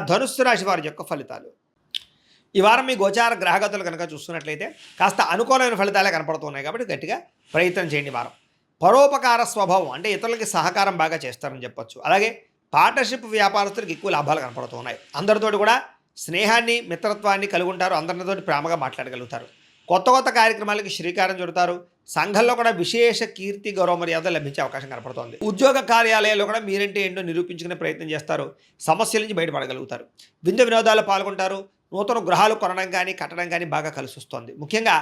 ధనుస్సు రాశి వారి యొక్క ఫలితాలు. ఈ వారం మీ గోచార గ్రహగతులు కనుక చూస్తున్నట్లయితే కాస్త అనుకూలమైన ఫలితాలే కనపడుతున్నాయి కాబట్టి గట్టిగా ప్రయత్నం చేయండి. వారం పరోపకార స్వభావం అంటే ఇతరులకి సహకారం బాగా చేస్తారని చెప్పొచ్చు. అలాగే పార్ట్నర్షిప్ వ్యాపారస్తులకు ఎక్కువ లాభాలు కనపడుతున్నాయి. అందరితోటి కూడా స్నేహాన్ని మిత్రత్వాన్ని కలిగి ఉంటారు. అందరితోటి ప్రేమగా మాట్లాడగలుగుతారు. కొత్త కొత్త కార్యక్రమాలకి శ్రీకారం చుడతారు. సంఘంలో కూడా విశేష కీర్తి గౌరవ మర్యాదలు లభించే అవకాశం కనపడుతోంది. ఉద్యోగ కార్యాలయాల్లో కూడా మీరంటే ఏంటో నిరూపించుకునే ప్రయత్నం చేస్తారు. సమస్యల నుంచి బయటపడగలుగుతారు. విందు వినోదాలు పాల్గొంటారు. నూతన గృహాలు కొనడం కానీ కట్టడం కానీ బాగా కలిసి వస్తుంది. ముఖ్యంగా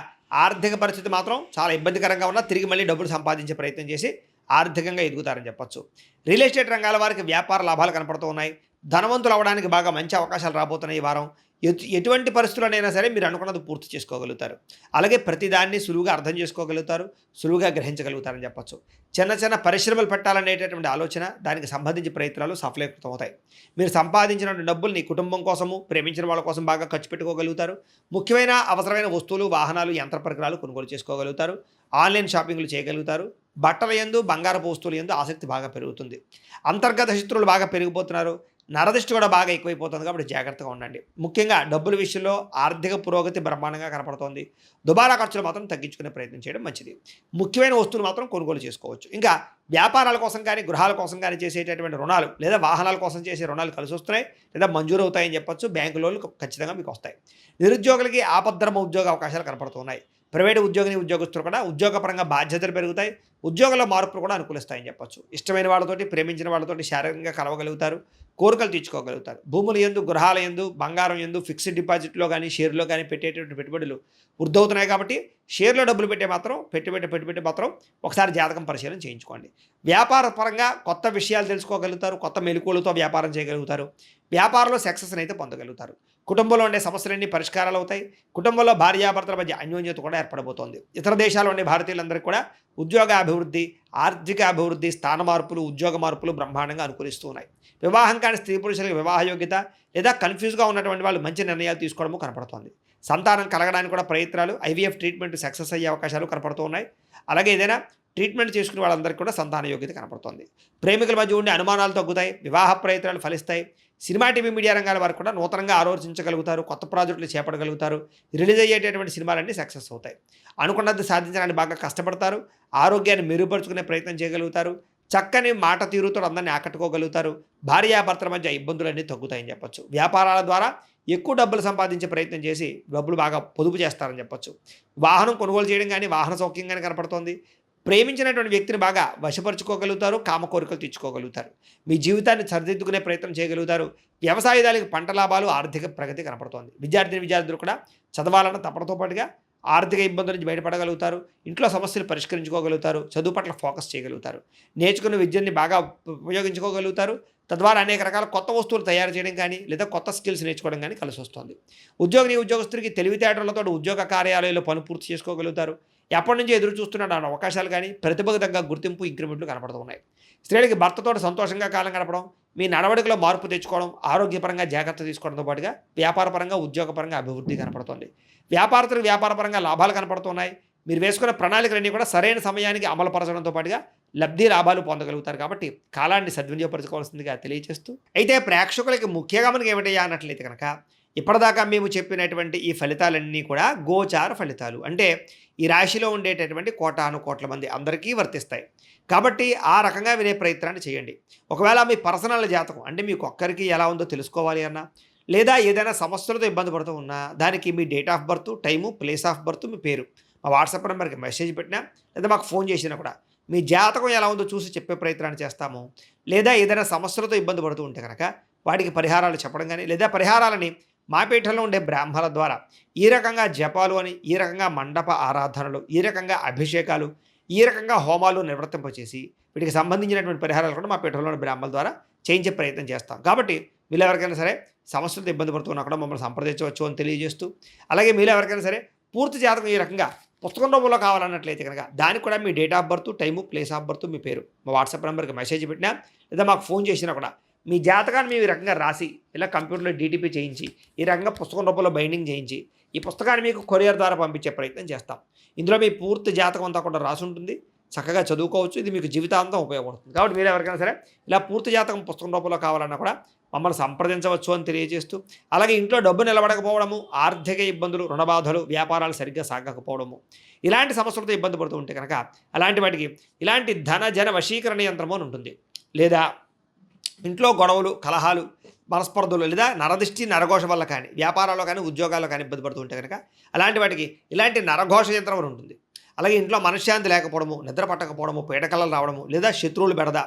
ఆర్థిక పరిస్థితి మాత్రం చాలా ఇబ్బందికరంగా ఉన్నా తిరిగి మళ్ళీ డబ్బులు సంపాదించే ప్రయత్నం చేసి ఆర్థికంగా ఎదుగుతారని చెప్పొచ్చు. రియల్ ఎస్టేట్ రంగాల వారికి వ్యాపార లాభాలు కనపడుతూ ఉన్నాయి. ధనవంతులు అవ్వడానికి బాగా మంచి అవకాశాలు రాబోతున్నాయి. ఈ వారం ఎటువంటి పరిస్థితుల్లోనైనా సరే మీరు అనుకున్నది పూర్తి చేసుకోగలుగుతారు. అలాగే ప్రతిదాన్ని సులువుగా అర్థం చేసుకోగలుగుతారు. సులువుగా గ్రహించగలుగుతారని చెప్పచ్చు. చిన్న చిన్న పరిశ్రమలు పెట్టాలనేటటువంటి ఆలోచన దానికి సంబంధించి ప్రయత్నాలు సఫలీకృతమవుతాయి. మీరు సంపాదించిన డబ్బుల్ని కుటుంబం కోసము ప్రేమించిన వాళ్ళ కోసం బాగా ఖర్చు పెట్టుకోగలుగుతారు. ముఖ్యమైన అవసరమైన వస్తువులు వాహనాలు యంత్ర పరికరాలు కొనుగోలు చేసుకోగలుగుతారు. ఆన్లైన్ షాపింగ్లు చేయగలుగుతారు. బట్టల యందు బంగారపు వస్తువుల యందు ఆసక్తి బాగా పెరుగుతుంది. అంతర్గత శత్రువులు బాగా పెరిగిపోతున్నారు. నరదిష్టి కూడా బాగా ఎక్కువైపోతుంది కాబట్టి జాగ్రత్తగా ఉండండి. ముఖ్యంగా డబ్బుల విషయంలో ఆర్థిక పురోగతి బ్రహ్మాండంగా కనపడుతోంది. దుబారా ఖర్చులు మాత్రం తగ్గించుకునే ప్రయత్నం చేయడం మంచిది. ముఖ్యమైన వస్తువులు మాత్రం కొనుగోలు చేసుకోవచ్చు. ఇంకా వ్యాపారాల కోసం కానీ గృహాల కోసం కానీ చేసేటటువంటి రుణాలు లేదా వాహనాల కోసం చేసే రుణాలు కలిసి వస్తున్నాయి లేదా మంజూరు అవుతాయని చెప్పొచ్చు. బ్యాంకు లోన్లు ఖచ్చితంగా మీకు వస్తాయి. నిరుద్యోగులకి ఆపద్ధర్మ ఉద్యోగ అవకాశాలు కనపడుతున్నాయి. ప్రైవేటు ఉద్యోగస్తులు కూడా ఉద్యోగపరంగా బాధ్యతలు పెరుగుతాయి. ఉద్యోగంలో మార్పులు కూడా అనుకూలిస్తాయని చెప్పొచ్చు. ఇష్టమైన వాళ్ళతోటి ప్రేమించిన వాళ్ళతోటి శారీరకంగా కలవగలుగుతారు. కోరికలు తీర్చుకోగలుగుతారు. భూముల యందు గృహాల యందు బంగారం యందు ఫిక్స్డ్ డిపాజిట్లో కానీ షేర్లో కానీ పెట్టేటువంటి పెట్టుబడులు వృద్ధవుతున్నాయి కాబట్టి షేర్లో డబ్బులు పెట్టుబడి మాత్రం ఒకసారి జాతకం పరిశీలన చేయించుకోండి. వ్యాపార పరంగా కొత్త విషయాలు తెలుసుకోగలుగుతారు. కొత్త మెలకువలతో వ్యాపారం చేయగలుగుతారు. వ్యాపారంలో సక్సెస్ని అయితే పొందగలుగుతారు. కుటుంబంలో ఉండే సమస్యలన్నీ పరిష్కారాలు అవుతాయి. కుటుంబంలో భార్యాభర్తల మధ్య అన్యోన్యత కూడా ఏర్పడబోతోంది. ఇతర దేశాల్లో ఉండే భారతీయులందరికీ కూడా ఉద్యోగ అభివృద్ధి, ఆర్థిక అభివృద్ధి, స్థాన మార్పులు, ఉద్యోగ మార్పులు బ్రహ్మాండంగా అనుకూలిస్తూ ఉన్నాయి. వివాహం కాని స్త్రీ పురుషులకు వివాహ యోగ్యత లేదా కన్ఫ్యూజ్గా ఉన్నటువంటి వాళ్ళు మంచి నిర్ణయాలు తీసుకోవడము కనపడుతోంది. సంతానం కలగడానికి కూడా ప్రయత్నాలు, ఐవీఎఫ్ ట్రీట్మెంట్ సక్సెస్ అయ్యే అవకాశాలు కనపడుతూ ఉన్నాయి. అలాగే ఏదైనా ట్రీట్మెంట్ చేసుకునే వాళ్ళందరికీ కూడా సంతాన యోగ్యత కనపడుతోంది. ప్రేమికుల మధ్య ఉండే అనుమానాలు తగ్గుతాయి. వివాహ ప్రయత్నాలు ఫలిస్తాయి. సినిమా టీవీ మీడియా రంగాల వారు కూడా నూతనంగా ఆలోచించగలుగుతారు. కొత్త ప్రాజెక్టులు చేపట్టగలుగుతారు. రిలీజ్ అయ్యేటటువంటి సినిమాలన్నీ సక్సెస్ అవుతాయి. అనుకున్నది సాధించడానికి బాగా కష్టపడతారు. ఆరోగ్యాన్ని మెరుగుపరుచుకునే ప్రయత్నం చేయగలుగుతారు. చక్కని మాట తీరుతో అందరినీ ఆకట్టుకోగలుగుతారు. భార్యాభర్తల మధ్య ఇబ్బందులన్నీ తగ్గుతాయని చెప్పొచ్చు. వ్యాపారాల ద్వారా ఎక్కువ డబ్బులు సంపాదించే ప్రయత్నం చేసి డబ్బులు బాగా పొదుపు చేస్తారని చెప్పొచ్చు. వాహనం కొనుగోలు చేయడం కానీ వాహన సౌఖ్యం కానీ కనపడుతోంది. ప్రేమించినటువంటి వ్యక్తిని బాగా వశపరుచుకోగలుగుతారు. కామ కోరికలు తీర్చుకోగలుగుతారు. మీ జీవితాన్ని సరిదిద్దుకునే ప్రయత్నం చేయగలుగుతారు. వ్యవసాయదారులకు పంట లాభాలు, ఆర్థిక ప్రగతి కనపడుతోంది. విద్యార్థులు కూడా చదవాలన్న తపనతో పాటుగా ఆర్థిక ఇబ్బందుల నుంచి బయటపడగలుగుతారు. ఇంట్లో సమస్యలు పరిష్కరించుకోగలుగుతారు. చదువు పట్ల ఫోకస్ చేయగలుగుతారు. నేర్చుకున్న విద్యని బాగా ఉపయోగించుకోగలుగుతారు. తద్వారా అనేక రకాల కొత్త వస్తువులు తయారు చేయడం కానీ లేదా కొత్త స్కిల్స్ నేర్చుకోవడం కానీ కలిసి వస్తుంది. ఉద్యోగస్తుడికి తెలివితేటలతో ఉద్యోగ కార్యాలయాల్లో పని పూర్తి చేసుకోగలుగుతారు. ఎప్పటి నుంచి ఎదురు చూస్తున్న అవకాశాలు కానీ ప్రతిభకు తగ్గ గుర్తింపు, ఇంక్రిమెంట్లు కనపడుతూ ఉన్నాయి. స్త్రీలకి భర్తతో సంతోషంగా కాలం గడపడం, మీ నడవడికలో మార్పు తెచ్చుకోవడం, ఆరోగ్యపరంగా జాగ్రత్త తీసుకోవడంతో పాటుగా వ్యాపారపరంగా ఉద్యోగపరంగా అభివృద్ధి కనపడుతుంది. వ్యాపారస్తులకు వ్యాపారపరంగా లాభాలు కనపడుతున్నాయి. మీరు వేసుకున్న ప్రణాళికలన్నీ కూడా సరైన సమయానికి అమలుపరచడంతో పాటుగా లబ్ధి లాభాలు పొందగలుగుతారు. కాబట్టి కాలాన్ని సద్వినియోగపరచుకోవాల్సిందిగా తెలియజేస్తూ అయితే ప్రేక్షకులకి ముఖ్యంగా మనకి ఏమిటయ్యా అన్నట్లయితే కనుక ఇప్పటిదాకా మేము చెప్పినటువంటి ఈ ఫలితాలన్నీ కూడా గోచార ఫలితాలు. అంటే ఈ రాశిలో ఉండేటటువంటి కోటాను కోట్ల మంది అందరికీ వర్తిస్తాయి. కాబట్టి ఆ రకంగా వినే ప్రయత్నాన్ని చేయండి. ఒకవేళ మీ పర్సనల్ జాతకం అంటే మీకు ఒక్కరికి ఎలా ఉందో తెలుసుకోవాలి అన్నా లేదా ఏదైనా సమస్యలతో ఇబ్బంది పడుతూ ఉన్నా దానికి మీ date of birth, time, place of birth, మీ పేరు మా వాట్సాప్ నెంబర్కి మెసేజ్ పెట్టినా లేదా మాకు ఫోన్ చేసినా కూడా మీ జాతకం ఎలా ఉందో చూసి చెప్పే ప్రయత్నాన్ని చేస్తాము. లేదా ఏదైనా సమస్యలతో ఇబ్బంది పడుతూ ఉంటే కనుక వాటికి పరిహారాలు చెప్పడం కానీ లేదా పరిహారాలని మా పీఠంలో ఉండే బ్రాహ్మణుల ద్వారా ఈ రకంగా జపాలు అని, ఈ రకంగా మండప ఆరాధనలు, ఈ రకంగా అభిషేకాలు, ఈ రకంగా హోమాలు నిర్వర్తింపచేసి వీటికి సంబంధించినటువంటి పరిహారాలు కూడా మా పీఠంలోని బ్రాహ్మణుల ద్వారా చేయించే ప్రయత్నం చేస్తాం. కాబట్టి మీరు ఎవరికైనా సరే సమస్యలతో ఇబ్బంది పడుతున్నా కూడా మమ్మల్ని సంప్రదించవచ్చు అని తెలియజేస్తూ, అలాగే మీరు ఎవరికైనా సరే పూర్తి జాతకం ఈ రకంగా పుస్తకం రూపంలో కావాలన్నట్లయితే కనుక దానికి కూడా మీ date of birth, time, place of birth, మీ పేరు మా వాట్సాప్ నెంబర్కి మెసేజ్ పెట్టినా లేదా మాకు ఫోన్ చేసినా కూడా మీ జాతకాన్ని మేము ఈ రకంగా రాసి ఇలా కంప్యూటర్లో డీటీపీ చేయించి ఈ రకంగా పుస్తకం రూపంలో బైండింగ్ చేయించి ఈ పుస్తకాన్ని మీకు కొరియర్ ద్వారా పంపించే ప్రయత్నం చేస్తాం. ఇందులో మీ పూర్తి జాతకం అంతా కూడా రాసి ఉంటుంది. చక్కగా చదువుకోవచ్చు. ఇది మీకు జీవితాంతం ఉపయోగపడుతుంది. కాబట్టి మీరు ఎవరికైనా సరే ఇలా పూర్తి జాతకం పుస్తకం రూపంలో కావాలన్నా కూడా మమ్మల్ని సంప్రదించవచ్చు అని తెలియజేస్తూ, అలాగే ఇంట్లో డబ్బు నిలబడకపోవడము, ఆర్థిక ఇబ్బందులు, రుణబాధలు, వ్యాపారాలు సరిగ్గా సాగకపోవడము, ఇలాంటి సమస్యలతో ఇబ్బంది పడుతూ ఉంటే కనుక అలాంటి వాటికి ఇలాంటి ధన జన వశీకరణ యంత్రము అని ఉంటుంది. లేదా ఇంట్లో గొడవలు, కలహాలు, మనస్పర్ధలు లేదా నరదిష్టి నరఘోష వల్ల కానీ వ్యాపారాల్లో కానీ ఉద్యోగాల్లో కానీ ఇబ్బంది పడుతూ ఉంటే కనుక అలాంటి వాటికి ఇలాంటి నరఘోష యంత్రం అని ఉంటుంది. అలాగే ఇంట్లో మనశ్శాంతి లేకపోవడము, నిద్ర పట్టకపోవడము, పీడకలలు రావడము, లేదా శత్రువులు బెడద,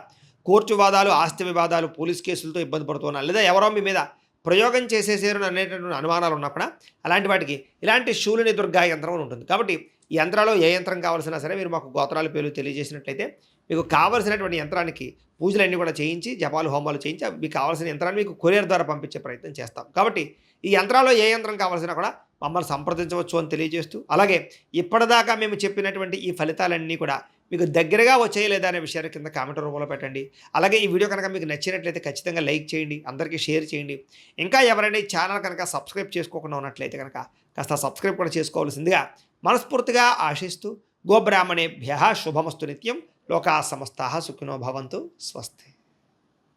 కోర్టు వివాదాలు, ఆస్తి వివాదాలు, పోలీస్ కేసులతో ఇబ్బంది పడుతున్నారు, లేదా ఎవరో మీ మీద ప్రయోగం చేసేసారు అనేటటువంటి అనుమానాలు ఉన్నా కూడా అలాంటి వాటికి ఇలాంటి శూలిని దుర్గా యంత్రం అని ఉంటుంది. కాబట్టి ఈ యంత్రాల్లో ఏ యంత్రం కావాల్సినా సరే మీరు మాకు గోత్రాల పేర్లు తెలియజేసినట్లయితే మీకు కావాల్సినటువంటి యంత్రానికి పూజలన్నీ కూడా చేయించి, జపాలు, హోమాలు చేయించి మీకు కావాల్సిన యంత్రాన్ని మీకు కొరియర్ ద్వారా పంపించే ప్రయత్నం చేస్తాం. కాబట్టి ఈ యంత్రాల్లో ఏ యంత్రం కావాల్సినా కూడా మమ్మల్ని సంప్రదించవచ్చు అని తెలియజేస్తూ, అలాగే ఇప్పటిదాకా మేము చెప్పినటువంటి ఈ ఫలితాలన్నీ కూడా మీకు దగ్గరగా వచ్చాయి లేదా అనే విషయాన్ని కింద కామెంట్ రూపంలో పెట్టండి. అలాగే ఈ వీడియో కనుక మీకు నచ్చినట్లయితే ఖచ్చితంగా లైక్ చేయండి, అందరికీ షేర్ చేయండి. ఇంకా ఎవరైనా ఈ ఛానల్ కనుక సబ్స్క్రైబ్ చేసుకోకుండా ఉన్నట్లయితే కనుక కాస్త సబ్స్క్రైబ్ కూడా చేసుకోవాల్సిందిగా మనస్ఫూర్తిగా ఆశిస్తూ, గోబ్రాహ్మణేభ్యః శుభమస్తు నిత్యం, లోకాः సమస్తాः సుఖినో భవంతు, స్వస్తి.